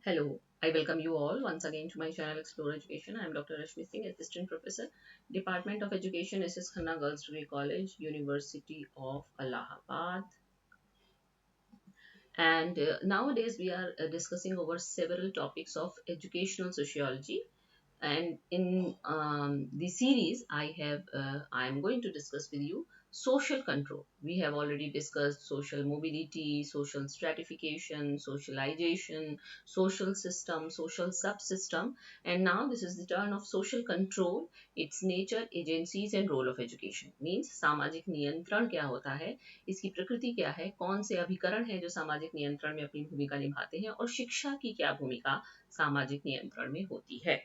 Hello, I welcome you all once again to my channel Explore Education. I am Dr. Rashmi Singh, Assistant Professor, Department of Education, SS Khanna Girls Degree College, University of Allahabad. And nowadays we are discussing over several topics of educational sociology. And in the series I'm going to discuss with you social control. We have already discussed social mobility, social stratification, socialization, social system, social subsystem, and now this is the turn of social control, its nature, agencies and role of education. Means सामाजिक नियंत्रण क्या होता है, इसकी प्रकृति क्या है, कौन से अभिकरण है जो सामाजिक नियंत्रण में अपनी भूमिका निभाते हैं और शिक्षा की क्या भूमिका सामाजिक नियंत्रण में होती है।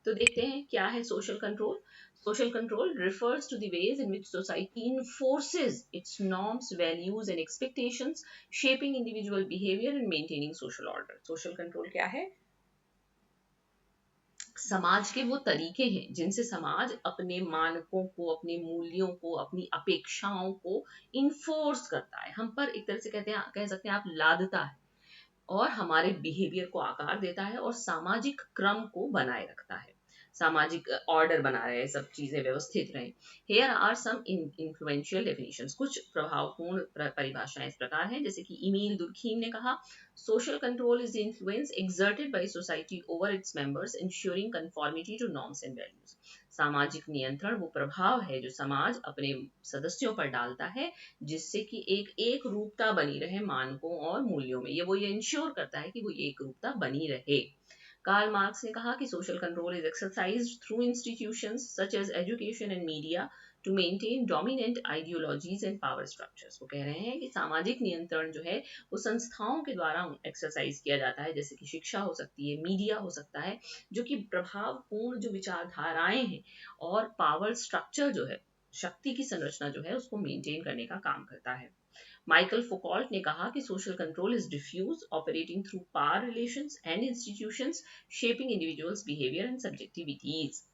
तो देखते हैं क्या है social control. Social control refers to the ways in which society enforces its norms, values and expectations, shaping individual behavior and maintaining social order. Social control क्या है? समाज के वो तरीके हैं जिनसे समाज अपने मानकों को, अपने मूल्यों को, अपनी अपेक्षाओं को इन्फोर्स करता है, हम पर एक तरह से कहते हैं, कह सकते हैं आप, लादता है और हमारे बिहेवियर को आकार देता है और सामाजिक क्रम को बनाए रखता है, सामाजिक ऑर्डर बना रहे, सब चीजें व्यवस्थित रहे। Here are some influential definitions. कुछ प्रभावपूर्ण परिभाषाएं इस प्रकार हैं, जैसे कि इमील दुर्खीम ने कहा, social control is the influence exerted by society over its members ensuring conformity to norms and values. सामाजिक नियंत्रण वो प्रभाव है जो समाज अपने सदस्यों पर डालता है, जिससे कि एक रूपता बनी रहे मानकों और मूल्यों में। ये इंश्योर करता है कि वो ये एक रूपता बनी रहे। कार्ल मार्क्स ने कहा कि social control is exercised through institutions such as education and media to maintain dominant ideologies and power structures. वो कह रहे हैं कि सामाजिक नियंत्रण जो है वो संस्थाओं के द्वारा एक्सरसाइज किया जाता है, जैसे कि शिक्षा हो सकती है, मीडिया हो सकता है, जो कि प्रभावपूर्ण जो विचारधाराएं हैं और पावर स्ट्रक्चर जो है, शक्ति की संरचना जो है, उसको मेंटेन करने का काम करता है। माइकल फोकॉल्ट ने कहा कि social control is diffuse operating through power relations and institutions shaping individuals behaviour and subjectivities.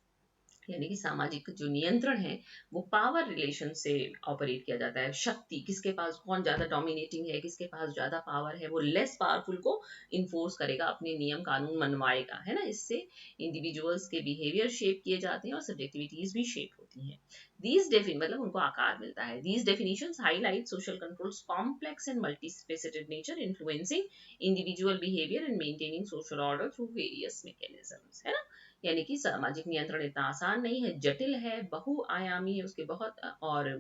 यानी कि सामाजिक जो नियंत्रण है वो पावर रिलेशन से ऑपरेट किया जाता है। शक्ति, किसके पास कौन ज्यादा डोमिनेटिंग है, किसके पास ज्यादा पावर है, वो लेस पावरफुल को इन्फोर्स करेगा, अपने नियम कानून मनवाएगा, है ना। इससे इंडिविजुअल्स के बिहेवियर शेप किए जाते हैं और सब्जेक्टिविटीज भी शेप होती हैं। दीज डेफिन मतलब उनको आकार मिलता है। These definitions highlight social controls complex and multifaceted nature influencing individual behaviour and maintaining social order through various mechanisms, है ना। यानी कि सामाजिक नियंत्रण इतना आसान नहीं है, जटिल है, बहुआयामी है, उसके बहुत और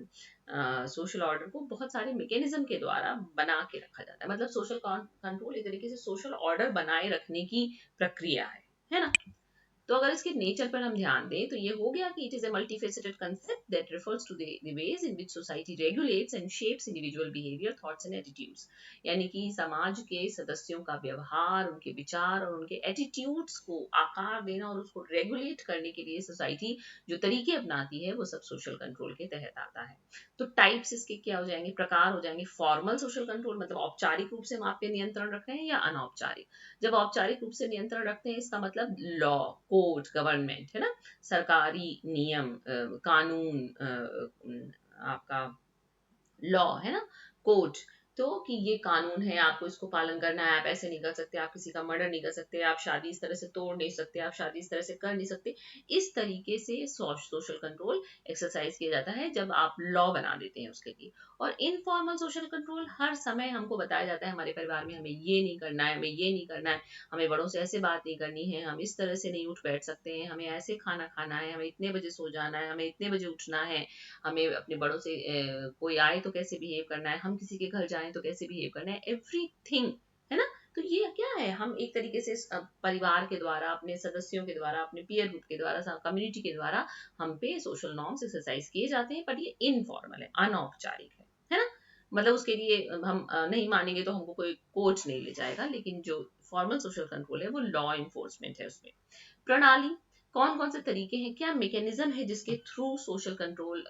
सोशल ऑर्डर को बहुत सारे मैकेनिज्म के द्वारा बना के रखा जाता है। मतलब सोशल कंट्रोल एक तरीके से सोशल ऑर्डर बनाए रखने की प्रक्रिया है ना। तो अगर इसके नेचर पर हम ध्यान दें तो ये हो गया कि it is a multifaceted concept that refers to the ways in which society regulates and shapes individual behaviour, thoughts and attitudes. यानी कि समाज के सदस्यों का व्यवहार, उनके विचार और उनके एटीट्यूड्स को आकार देना और उसको रेगुलेट करने के लिए सोसाइटी जो तरीके अपनाती है वो सब सोशल कंट्रोल के तहत आता है। तो टाइप्स इसके क्या हो जाएंगे, प्रकार हो जाएंगे। फॉर्मल सोशल कंट्रोल मतलब औपचारिक रूप से हम आप पे नियंत्रण रख रहे हैं, या अनौपचारिक। जब औपचारिक रूप से नियंत्रण रखते हैं इसका मतलब लॉ, कोर्ट, गवर्नमेंट, है ना, सरकारी नियम, कानून, आपका लॉ, है ना, कोर्ट। तो कि ये कानून है, आपको इसको पालन करना है, आप ऐसे नहीं कर सकते, आप किसी का मर्डर नहीं कर सकते, आप शादी इस तरह से तोड़ नहीं सकते, आप शादी इस तरह से कर नहीं सकते। इस तरीके से सोशल कंट्रोल एक्सरसाइज किया जाता है जब आप लॉ बना देते हैं उसके लिए। और इनफॉर्मल सोशल कंट्रोल हर समय हमको बताया जाता है हमारे परिवार में हमें ये नहीं करना है, हमें ये नहीं करना है, हमें बड़ों से ऐसे बात नहीं करनी है, हम इस तरह से नहीं उठ बैठ सकते हैं, हमें ऐसे खाना खाना है, हमें इतने बजे सो जाना है, हमें इतने बजे उठना है, हमें अपने बड़ों से कोई आए तो कैसे बिहेव करना है, हम किसी के घर जाएं तो कैसे बिहेव करना है, एवरीथिंग, है ना। तो ये क्या है, हम एक तरीके से परिवार के द्वारा, अपने सदस्यों के द्वारा, अपने पीयर ग्रुप के द्वारा, कम्युनिटी के द्वारा हम पे सोशल नॉर्म्स एक्सरसाइज किए जाते हैं, पर ये इनफॉर्मल है, अनौपचारिक है ना। मतलब उसके लिए हम नहीं मानेंगे तो हमको कोई कोर्ट नहीं ले जाएगा, लेकिन जो फॉर्मल सोशल कंट्रोल है वो लॉ इन्फोर्समेंट है उसमें। प्रणाली, कौन कौन से तरीके हैं, क्या मैकेनिज्म है जिसके थ्रू सोशल कंट्रोल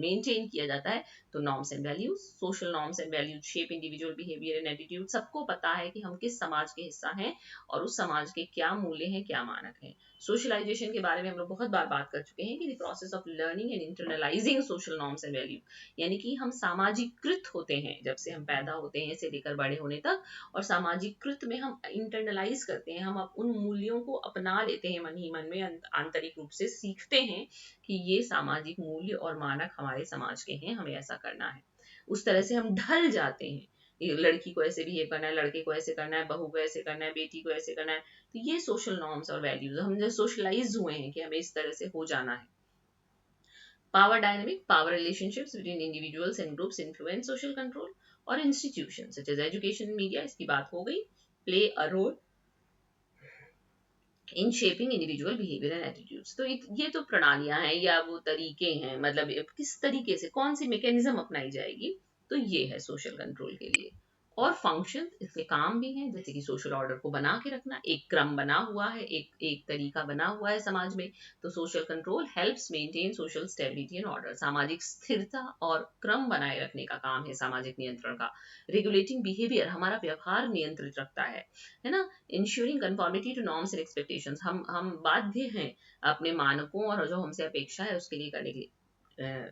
मेंटेन किया जाता है। तो norms and values, social norms and values shape individual behaviour and attitude. सबको पता है कि हम किस समाज के हिस्सा हैं और उस समाज के क्या मूल्य हैं, क्या मानक हैं। सोशलाइजेशन के बारे में हम लोग बहुत बार बात कर चुके हैं कि the process of learning and internalising social norms and value, यानी कि हम सामाजिकृत होते हैं जब से हम पैदा होते हैं से लेकर बड़े होने तक, और सामाजिकृत में हम इंटरनलाइज करते हैं, हम उन मूल्यों को अपना लेते हैं मन ही मन में, आंतरिक रूप से सीखते हैं कि ये सामाजिक मूल्य और मानक हमारे समाज के हैं, हमें ऐसा करना है। उस तरह से हम ढल जाते हैं, लड़की को ऐसे बिहेव करना है, लड़के को ऐसे करना है, बहू को ऐसे करना है, बेटी को ऐसे करना है। तो ये सोशल नॉर्म्स और वैल्यूज, हम जो सोशलाइज हुए हैं कि हमें इस तरह से हो जाना है। Power dynamic, power relationships between individuals and groups influence social control. और institution such as education, media, इसकी बात हो गई, play a role in shaping individual behaviour and attitudes. तो ये तो प्रणालियां हैं या वो तरीके हैं, मतलब किस तरीके से कौन सी मैकेनिज्म अपनाई जाएगी, तो ये है सोशल कंट्रोल के लिए। और फंक्शन, इसके काम भी हैं, जैसे कि सोशल ऑर्डर को बना के रखना, एक क्रम बना हुआ है, एक तरीका बना हुआ है समाज में। तो social control helps maintain social stability and order, सामाजिक स्थिरता और क्रम बनाए रखने का काम है सामाजिक नियंत्रण का। रेगुलेटिंग बिहेवियर, हमारा व्यवहार नियंत्रित रखता है ना। Ensuring conformity to norms and expectations, हम बाध्य हैं अपने मानकों और जो हमसे अपेक्षा है उसके लिए करने के लिए।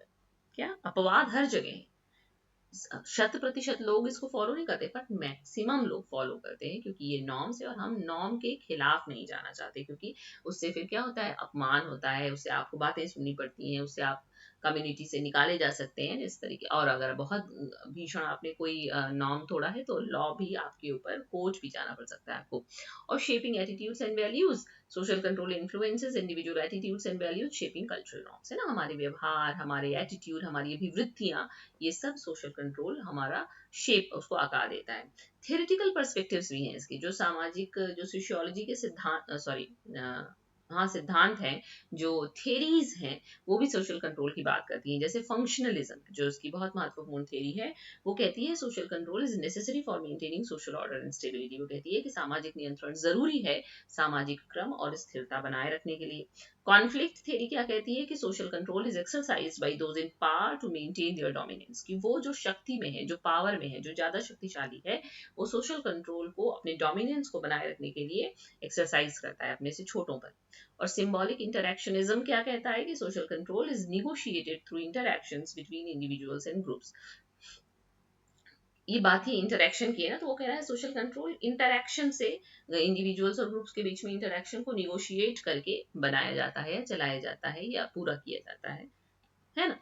क्या अपवाद हर जगह है, 100% लोग इसको फॉलो नहीं करते, बट मैक्सिमम लोग फॉलो करते हैं, क्योंकि ये नॉर्म्स है और हम नॉर्म के खिलाफ नहीं जाना चाहते, क्योंकि उससे फिर क्या होता है, अपमान होता है, उससे आपको बातें सुननी पड़ती हैं, उससे आप कम्युनिटी से निकाले जा सकते हैं इस तरीके। और अगर बहुत भीषण आपने कोई नॉर्म तोड़ा है तो लॉ भी आपके ऊपर, कोर्ट भी जाना पड़ सकता है आपको। और shaping attitudes and values, social control influences individual attitudes and values shaping cultural norms, है ना। हमारे व्यवहार, हमारे एटीट्यूड, हमारी अभिवृत्तियां, ये सब सोशल कंट्रोल हमारा शेप, उसको आकार देता है। थियोरेटिकल पर्सपेक्टिव्स भी हैं इसकी, जो सामाजिक, जो सोशियोलॉजी के सिद्धांत, सॉरी, हाँ सिद्धांत हैं, जो थेरीज हैं, वो भी सोशल कंट्रोल की बात करती हैं। जैसे फंक्शनलिज्म, जो इसकी बहुत महत्वपूर्ण थेरी है, वो कहती है social control is necessary for maintaining social order and stability. वो कहती है कि सामाजिक नियंत्रण जरूरी है सामाजिक क्रम और स्थिरता बनाए रखने के लिए। कॉन्फ्लिक्ट थ्योरी क्या कहती है कि social control is exercised by those in power to maintain their dominance, कि वो जो शक्ति में है, जो पावर में है, जो ज्यादा शक्तिशाली है, वो सोशल कंट्रोल को, अपने डोमिनेंस को बनाए रखने के लिए एक्सरसाइज करता है अपने से छोटों पर। और सिंबॉलिक इंटरैक्शनिज्म क्या कहता है कि social control is negotiated through interactions between individuals and groups. ये बात ही इंटरेक्शन की है ना, तो वो कह रहा है सोशल कंट्रोल इंटरेक्शन से, इंडिविजुअल्स और ग्रुप्स के बीच में इंटरेक्शन को निगोशिएट करके बनाया जाता है, चलाया जाता है या पूरा किया जाता है ना।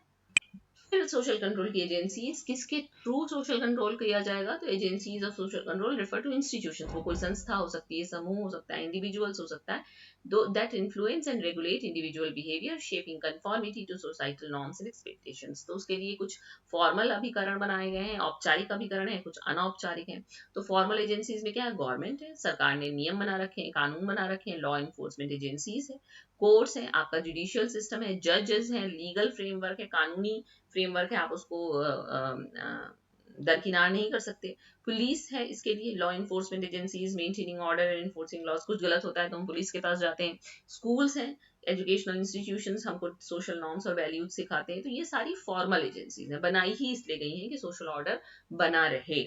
फिर सोशल कंट्रोल की एजेंसीज, किसके थ्रू सोशल कंट्रोल किया जाएगा, तो agencies of social control refer to institutions, वो कोई संस्था हो सकती है, समूह हो सकता है, इंडिविजुअल्स हो सकता है, दो that influence and regulate individual behaviour shaping conformity to societal norms and expectations. तो उसके लिए कुछ फॉर्मल अभिकरण बनाए गए हैं, औपचारिक अभिकरण है, कुछ अनौपचारिक हैं। तो फॉर्मल एजेंसीज में क्या है, गवर्नमेंट है, सरकार ने नियम बना रखे हैं, कानून बना रखे हैं, लॉ इन्फोर्समेंट एजेंसीज है, कोर्ट्स हैं, आपका जुडिशियल सिस्टम है, जजेस हैं, लीगल फ्रेमवर्क है, कानूनी फ्रेमवर्क है, आप उसको दरकिनार नहीं कर सकते। पुलिस है, इसके लिए law enforcement agencies maintaining order and enforcing laws, कुछ गलत होता है तो हम पुलिस के पास जाते हैं। स्कूल्स हैं, एजुकेशनल इंस्टीट्यूशंस हमको सोशल नॉर्म्स और वैल्यूज सिखाते हैं। तो ये सारी फॉर्मल एजेंसीज हैं, बनाई ही इसलिए गई हैं कि सोशल ऑर्डर बना रहे।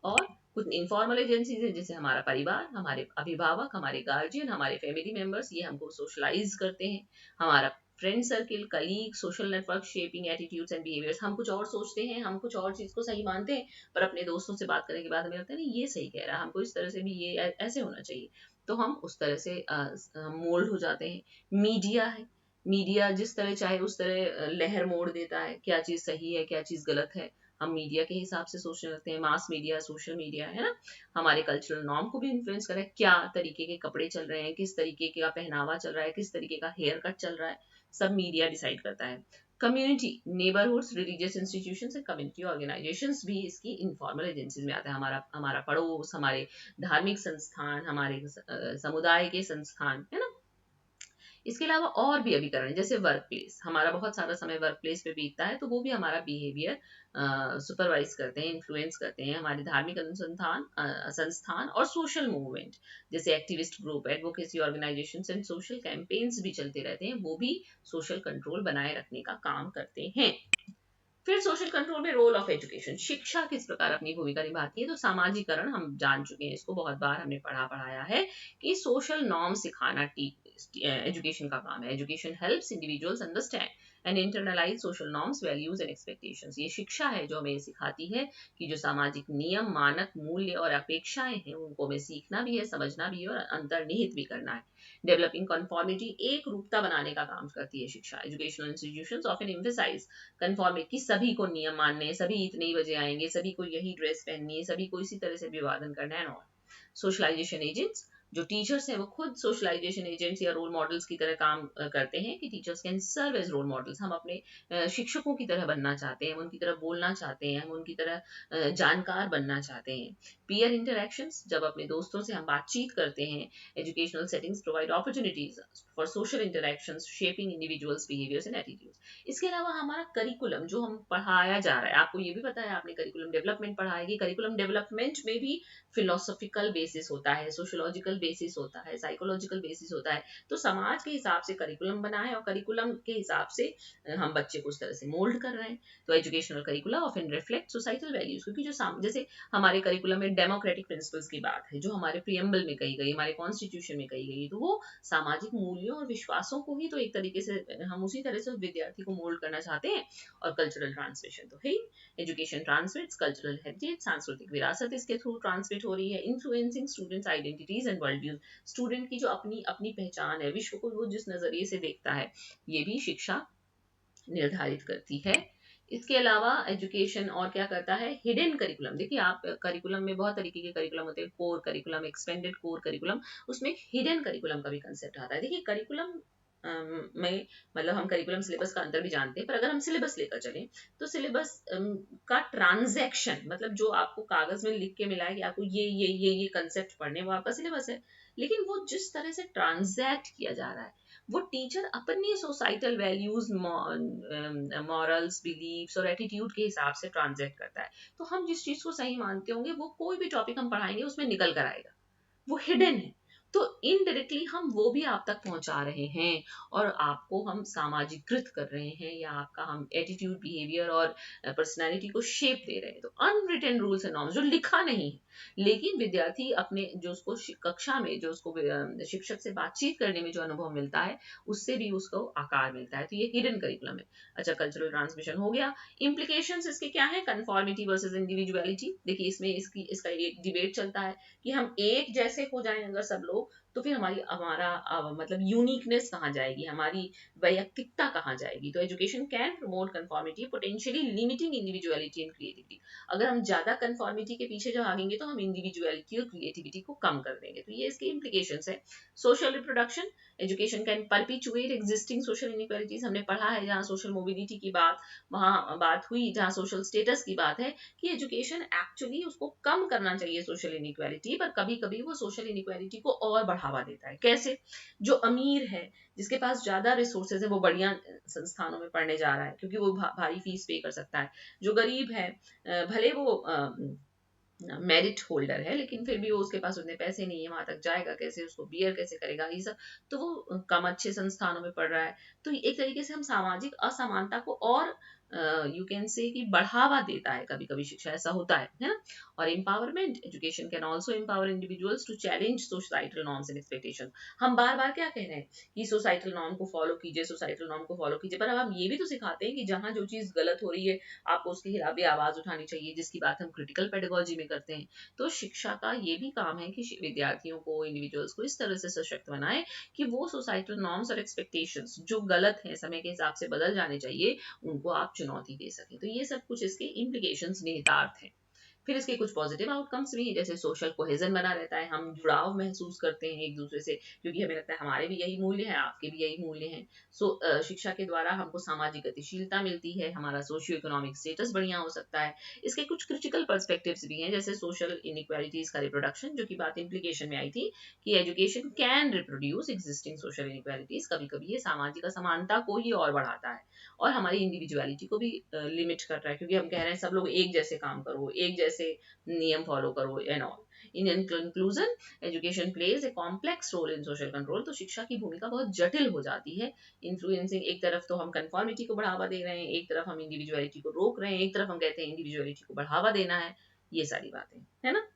और कुछ इनफॉर्मल एजेंसीज हैं, जैसे हमारा परिवार, हमारे अभिभावक, हमारे गार्जियन, हमारे फैमिली मेंबर्स, ये हमको सोशलाइज करते हैं। हमारा friend circle, colleague, social network shaping attitudes and behaviours. हम कुछ और सोचते हैं, हम कुछ और चीज को सही मानते हैं, पर अपने दोस्तों से बात करने के बाद हमें लगता है नहीं ये सही कह रहा है, हमको इस तरह से भी ये ऐसे होना चाहिए, तो हम उस तरह से मोल्ड हो जाते हैं। मीडिया है, मीडिया जिस तरह चाहे उस तरह लहर मोड़ देता है, क्या चीज सही है, क्या चीज गलत है, हम मीडिया के हिसाब से सोचने लगते हैं। मास मीडिया, सोशल मीडिया, है ना, हमारे कल्चरल नॉर्म को भी इन्फ्लुएंस कर रहा है, क्या तरीके के कपड़े चल रहे हैं, किस तरीके का पहनावा चल रहा है, किस तरीके का हेयर कट चल रहा है, सब मीडिया डिसाइड करता है। Community, neighbourhoods, religious institutions and community organisations भी इसकी इनफॉर्मल एजेंसीज में आते हैं। हमारा पड़ोस, हमारे धार्मिक संस्थान, हमारे समुदाय के संस्थान, है ना। इसके अलावा और भी अभिकरण, जैसे वर्क प्लेस, हमारा बहुत सारा समय वर्क प्लेस पे बीतता है, तो वो भी हमारा बिहेवियर सुपरवाइज करते हैं, इन्फ्लुएंस करते हैं। हमारे धार्मिक अनुसंधान संस्थान और सोशल मूवमेंट, जैसे activist group, advocacy organisation and social campaigns भी चलते रहते हैं, वो भी सोशल कंट्रोल बनाए रखने का काम करते हैं। फिर सोशल कंट्रोल में रोल ऑफ एजुकेशन, शिक्षा किस प्रकार अपनी भूमिका निभाती है। तो सामाजिकरण हम जान चुके हैं, इसको बहुत बार हमने पढ़ाया है कि सोशल नॉर्म सिखाना एजुकेशन का काम है। Education helps individuals understand and internalise social norms, values and expectations. ये शिक्षा है जो हमें सिखाती है कि जो सामाजिक नियम, मानक, मूल्य और अपेक्षाएं हैं, उनको हमें सीखना भी है, समझना भी है और अंतर्निहित भी करना है। डेवलपिंग कन्फॉर्मिटी, एक रूपता बनाने का काम करती है शिक्षा। Educational institutions often emphasise conformity, कि सभी को नियम मानने हैं, सभी इतने ही बजे आएंगे, सभी को यही ड्रेस पहननी है, सभी को इसी तरह से अभिवादन करना है। और सोशलाइजेशन एजेंट्स, जो टीचर्स हैं वो खुद सोशलाइजेशन एजेंट्स या रोल मॉडल्स की तरह काम करते हैं, कि teachers can serve as role models. हम अपने शिक्षकों की तरह बनना चाहते हैं, हम उनकी तरह बोलना चाहते हैं, हम उनकी तरह जानकार बनना चाहते हैं। पीयर इंटरेक्शंस, जब अपने दोस्तों से हम बातचीत करते हैं। Educational settings provide opportunities for social interactions, shaping individuals behaviours and attitudes. इसके अलावा हमारा करिकुलम जो हम पढ़ाया जा रहा है, आपको ये भी पता है, आपने करिकुलम डेवलपमेंट पढ़ा है कि करिकुलम डेवलपमेंट में भी फिलोसॉफिकल बेसिस होता है, सोशियोलॉजिकल बेसिस होता है, साइकोलॉजिकल बेसिस होता है। तो समाज के हिसाब से करिकुलम बना है और करिकुलम के हिसाब से हम बच्चे को उस तरह से मोल्ड कर रहे हैं। तो educational करिकुला often reflect societal values, क्योंकि जो जैसे हमारे करिकुलम में डेमोक्रेटिक प्रिंसिपल्स की बात है, जो हमारे प्रियम्बल में कही गई, हमारे कॉन्स्टिट्यूशन में कही गई, तो वो सामाजिक मूल्यों और विश्वासों को ही तो एक तरीके से हम उसी तरह से विद्यार्थी को मोल्ड करना चाहते हैं। और कल्चरल ट्रांसमिशन तो है, एजुकेशन ट्रांसमिट्स कल्चरल हेरिटेज, सांस्कृतिक विरासत इसके थ्रू ट्रांसमिट हो रही है। Influencing students identities and world views, student की जो अपनी अपनी पहचान है, विश्व को वो जिस नजरिए से देखता है, ये भी शिक्षा निर्धारित करती है। इसके अलावा एजुकेशन और क्या करता है, हिडन करिकुलम। देखिए, आप करिकुलम में बहुत तरीके के करिकुलम होते हैं, core curriculum, expanded core curriculum, उसमें हिडन करिकुलम का भी कंसेप्ट आता है। देखिए, करिकुलम में मतलब हम करिकुलम सिलेबस का अंतर भी जानते हैं, पर अगर हम सिलेबस लेकर चलें तो सिलेबस का ट्रांजैक्शन, मतलब जो आपको कागज में लिख के मिला है कि आपको ये कंसेप्ट पढ़ने, वो आपका सिलेबस है। लेकिन वो जिस तरह से ट्रांजैक्ट किया जा रहा है, वो टीचर अपनी सोसाइटल वैल्यूज, मॉरल्स, बिलीव्स और एटीट्यूड के हिसाब से ट्रांजैक्ट करता है। तो हम जिस चीज को सही मानते होंगे, वो कोई भी टॉपिक हम पढ़ाएंगे उसमें निकल कर आएगा, वो हिडन है। तो इनडायरेक्टली हम वो भी आप तक पहुंचा रहे हैं और आपको हम सामाजिकृत कर रहे हैं, या आपका हम एटीट्यूड, बिहेवियर और पर्सनैलिटी को शेप दे रहे हैं। तो अनरिटन रूल्स एंड नॉर्म्स, जो लिखा नहीं है, लेकिन विद्यार्थी अपने जो उसको कक्षा में जो उसको शिक्षक से बातचीत करने में जो अनुभव मिलता है, उससे भी उसको आकार मिलता है। तो ये हिडन करिकुलम है। अच्छा, कल्चरल ट्रांसमिशन हो गया। इम्प्लीकेशंस इसके क्या है, कंफॉर्मिटी वर्सेस इंडिविजुअलिटी। देखिए, इसमें इसका एक डिबेट चलता है कि हम एक जैसे हो जाएं अगर सब लोग, तो फिर हमारा मतलब यूनिकनेस कहाँ जाएगी, हमारी वैयक्तिकता कहाँ जाएगी। तो education can promote conformity, potentially limiting individuality and creativity. अगर हम ज्यादा कंफॉर्मिटी के पीछे जो भागेंगे, तो हम इंडिविजुअलिटी और क्रिएटिविटी को कम कर देंगे। तो ये इसके इम्प्लीकेशंस है। Social reproduction, education can perpetuate existing social inequalities. हमने पढ़ा है, जहाँ सोशल मोबिलिटी की बात वहां बात हुई, जहाँ सोशल स्टेटस की बात है, कि एजुकेशन एक्चुअली उसको कम करना चाहिए सोशल इनइक्वालिटी, पर कभी कभी वो सोशल इनइक्वालिटी को और बढ़ावा देता है। कैसे, जो अमीर है, जिसके पास ज्यादा रिसोर्सेज है, वो बढ़िया संस्थानों में पढ़ने जा रहा है क्योंकि वो भारी फीस पे कर सकता है। जो गरीब है, भले वो मेरिट होल्डर है, लेकिन फिर भी वो उसके पास उतने पैसे नहीं है, वहां तक जाएगा कैसे, उसको बियर कैसे करेगा, ये सब। तो वो कम अच्छे संस्थानों में पढ़ रहा है। तो एक तरीके से हम सामाजिक असमानता को और यू कैन से कि बढ़ावा देता है कभी कभी शिक्षा, ऐसा होता है ना। और empowerment, education can also empower individuals to challenge societal norms and expectation. हम बार बार क्या कह रहे हैं कि सोसाइटल नॉर्म को फॉलो कीजिए, सोसाइटल नॉर्म को फॉलो कीजिए, पर अब हम ये भी तो सिखाते हैं कि जहां जो चीज गलत हो रही है, आपको उसके खिलाफ भी आवाज उठानी चाहिए, जिसकी बात हम क्रिटिकल पेडागोजी में करते हैं। तो शिक्षा का ये भी काम है कि विद्यार्थियों को, इंडिविजुअल्स को इस तरह से सशक्त बनाए कि वो सोसाइटल नॉर्म्स और एक्सपेक्टेशंस जो गलत है, समय के हिसाब से बदल जाने चाहिए, उनको आप चुनौती दे सकें। तो ये सब कुछ इसके इम्प्लीकेशंस, निहितार्थ हैं। फिर इसके कुछ पॉजिटिव आउटकम्स भी हैं, जैसे सोशल कोहेजन बना रहता है, हम जुड़ाव महसूस करते हैं एक दूसरे से, क्योंकि हमें लगता है हमारे भी यही मूल्य हैं, आपके भी यही मूल्य हैं। शिक्षा के द्वारा हमको सामाजिक गतिशीलता मिलती है, हमारा सोशियो इकोनॉमिक स्टेटस बढ़िया हो सकता है। इसके कुछ क्रिटिकल पर्सपेक्टिव्स भी हैं, जैसे सोशल इनइक्वालिटीज का रिप्रोडक्शन, जो कि बात इम्प्लीकेशन में आई थी कि education can reproduce existing social inequalities. कभी कभी ये सामाजिक असमानता को ही और बढ़ाता है और हमारी इंडिविजुअलिटी को भी लिमिट कर रहा है, क्योंकि हम कह रहे हैं सब लोग एक जैसे काम करो, एक जैसे नियम फॉलो करो and all. In conclusion, education plays a complex role in social control. तो शिक्षा की भूमिका बहुत जटिल हो जाती है, इन्फ्लुएंसिंग। एक तरफ तो हम कंफर्मिटी को बढ़ावा दे रहे हैं, एक तरफ हम इंडिविजुअलिटी को रोक रहे हैं, एक तरफ हम कहते हैं इंडिविजुअलिटी को बढ़ावा देना है। ये सारी बातें है ना।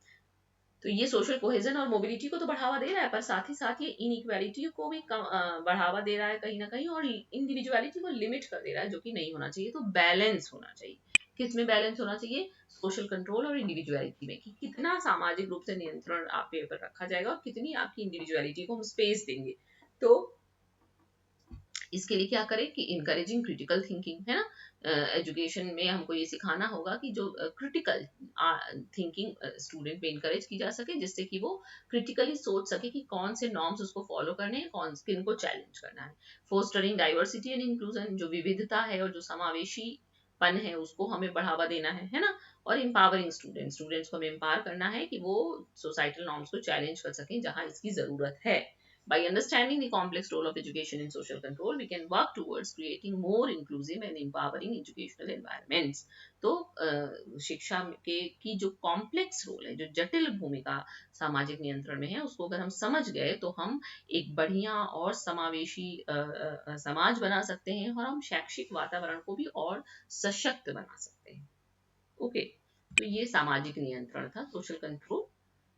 तो ये सोशल कोहेजन और मोबिलिटी को तो बढ़ावा दे रहा है, पर साथ ही साथ ये इनइक्वालिटी को भी बढ़ावा दे रहा है कहीं ना कहीं, और इंडिविजुअलिटी को लिमिट कर दे रहा है, जो कि नहीं होना चाहिए। तो बैलेंस होना चाहिए। किस में बैलेंस होना चाहिए? सोशल कंट्रोल और इंडिविजुअलिटी में, कि कितना सामाजिक रूप से नियंत्रण आप पे ऊपर रखा जाएगा और कितनी आपकी इंडिविजुअलिटी को हम स्पेस देंगे। तो इसके लिए क्या करें कि इनकरेजिंग क्रिटिकल थिंकिंग, है ना। एजुकेशन में हमको ये सिखाना होगा कि जो क्रिटिकल थिंकिंग स्टूडेंट में इनकरेज की जा सके, जिससे कि वो क्रिटिकली सोच सके कि कौन से नॉर्म्स उसको फॉलो करने हैं, कौन किन को चैलेंज करना है। फोस्टरिंग डाइवर्सिटी एंड इंक्लूजन, जो विविधता है और जो समावेशी पन है उसको हमें बढ़ावा देना है ना। और एम्पावरिंग स्टूडेंट्स को हमें एम्पावर करना है कि वो सोसाइटल नॉर्म्स को चैलेंज कर सकें जहां इसकी जरूरत है। By understanding the complex role of education in social control, we can work towards creating more inclusive and empowering educational environments. तो शिक्षा के की जो कॉम्प्लेक्स रोल है, जो जटिल भूमिका सामाजिक नियंत्रण में है, उसको अगर हम समझ गए तो हम एक बढ़िया और समावेशी समाज बना सकते हैं, और हम शैक्षिक वातावरण को भी और सशक्त बना सकते हैं। ओके, तो ये सामाजिक नियंत्रण था, सोशल कंट्रोल।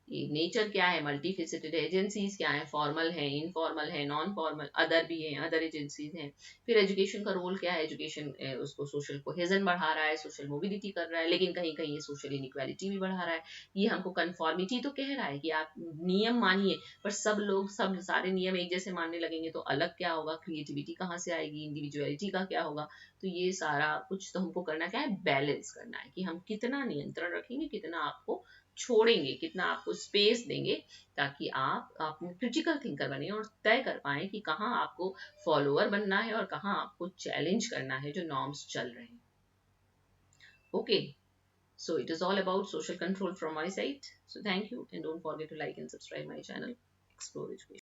ये नेचर क्या है, मल्टीफेसेटेड एजेंसीज क्या है, फॉर्मल है, इनफॉर्मल है, नॉन फॉर्मल, अदर भी है, अदर एजेंसीज हैं। फिर एजुकेशन का रोल क्या है, एजुकेशन उसको सोशल कोहेजन बढ़ा रहा है, सोशल मोबिलिटी कर रहा है, लेकिन कहीं कहीं ये सोशल इनइक्वालिटी भी बढ़ा रहा है। ये हमको कंफॉर्मिटी तो कह रहा है कि आप नियम मानिए, पर सब लोग सब सारे नियम एक जैसे मानने लगेंगे तो अलग क्या होगा, क्रिएटिविटी कहाँ से आएगी, इंडिविजुअलिटी का क्या होगा। तो ये सारा कुछ तो हमको करना क्या है, बैलेंस करना है, कि हम कितना नियंत्रण रखेंगे, कितना आपको छोड़ेंगे, कितना आपको स्पेस देंगे, ताकि आप क्रिटिकल थिंकर बने और तय कर पाए कि कहाँ आपको फॉलोअर बनना है और कहाँ आपको चैलेंज करना है जो नॉर्म्स चल रहे हैं। Okay, so it is all about social control from my side. So thank you, and don't forget to like and subscribe my channel, Explore Education.